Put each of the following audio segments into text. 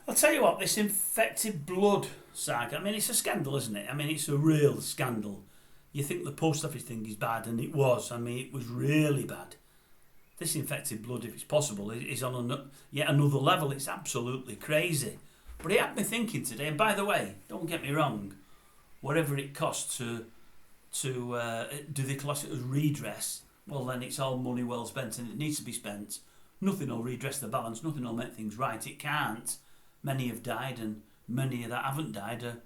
I'll tell you what, this infected blood saga, I mean, it's a scandal, isn't it? I mean, it's a real scandal. You think the post office thing is bad, and it was. I mean, it was really bad. This infected blood, if it's possible, is on yet another level. It's absolutely crazy. But it had me thinking today, and by the way, don't get me wrong, whatever it costs to do they class it as redress, well then it's all money well spent and it needs to be spent. Nothing will redress the balance, nothing will make things right. It can't. Many have died, and many that haven't died are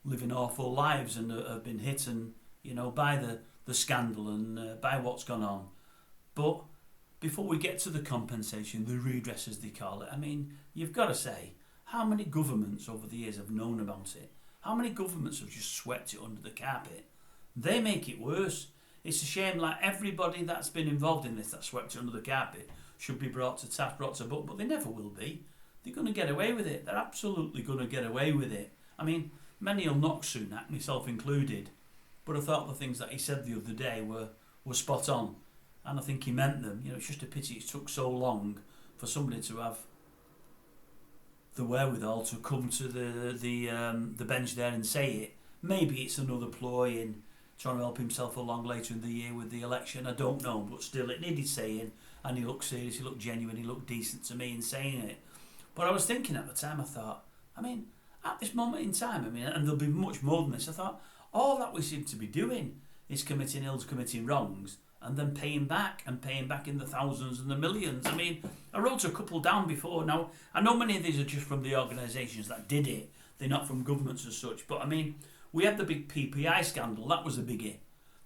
living awful lives and have been hit and by the scandal and by what's gone on. But before we get to the compensation, the redress as they call it, I mean, you've got to say, how many governments over the years have known about it? How many governments have just swept it under the carpet? They make it worse. It's a shame, like everybody that's been involved in this that swept it under the carpet should be brought to task, brought to book, but they never will be. They're going to get away with it. They're absolutely going to get away with it. I mean, many will knock Sunak, myself included, but I thought the things that he said the other day were spot on, and I think he meant them. It's just a pity it took so long for somebody to have the wherewithal to come to the bench there and say it. Maybe it's another ploy in trying to help himself along later in the year with the election. I don't know, but still, it needed saying, and he looked serious, he looked genuine, he looked decent to me in saying it. But I was thinking at the time, I thought, I mean, at this moment in time, I mean, and there'll be much more than this, I thought, all that we seem to be doing is committing ills, committing wrongs, and then paying back in the thousands and the millions. I mean, I wrote a couple down before. Now, I know many of these are just from the organisations that did it. They're not from governments as such. But, I mean, we had the big PPI scandal. That was a biggie.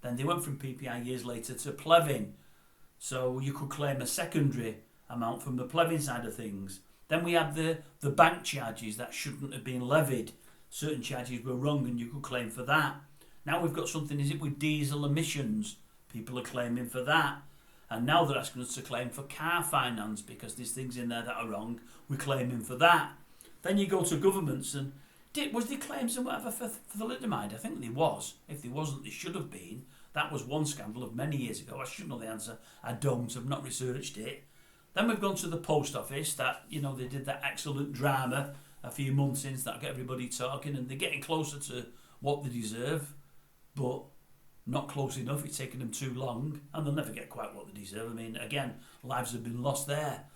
Then they went from PPI years later to Plevin. So you could claim a secondary amount from the Plevin side of things. Then we had the bank charges that shouldn't have been levied. Certain charges were wrong and you could claim for that. Now we've got something, is it with diesel emissions? People are claiming for that. And now they're asking us to claim for car finance because there's things in there that are wrong. We're claiming for that. Then you go to governments and was there claims and whatever for the thalidomide? I think there was. If there wasn't, there should have been. That was one scandal of many years ago. I should know the answer. I don't. I've not researched it. Then we've gone to the post office that, they did that excellent drama a few months since that got everybody talking, and they're getting closer to what they deserve, but not close enough. It's taken them too long, and they'll never get quite what they deserve. I mean, again, lives have been lost there.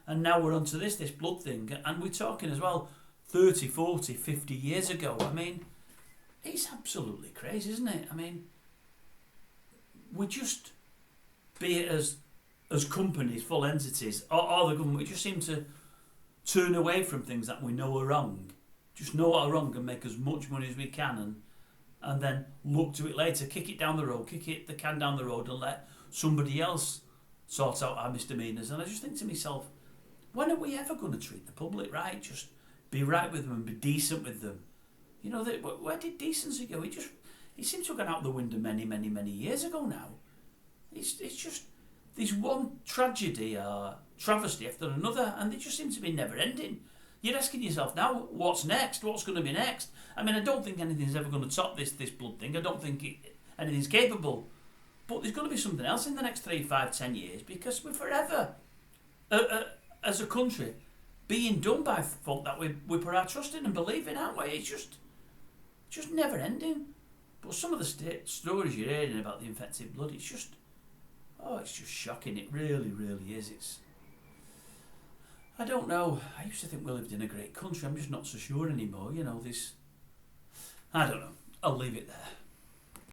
And now we're onto this blood thing, and we're talking as well 30, 40, 50 years ago. I mean, it's absolutely crazy, isn't it? I mean, we just, be it as companies, full entities, or the government, we just seem to turn away from things that we know are wrong. Just know what are wrong and make as much money as we can, and then look to it later, kick it down the road, the can down the road and let somebody else sort out our misdemeanours. And I just think to myself, when are we ever going to treat the public right? Just be right with them and be decent with them. Where did decency go? It seems to have gone out the window many, many, many years ago now. It's just, there's one tragedy or travesty after another, and they just seem to be never ending. You're asking yourself now, what's next? What's going to be next? I mean, I don't think anything's ever going to top this blood thing. I don't think anything's capable. But there's going to be something else in the next 3, 5, 10 years, because we're forever, as a country, being done by folk that we put our trust in and believe in, aren't we? It's just never ending. But some of the stories you're hearing about the infected blood, it's just shocking. It really, really is. I don't know. I used to think we lived in a great country. I'm just not so sure anymore. I don't know. I'll leave it there.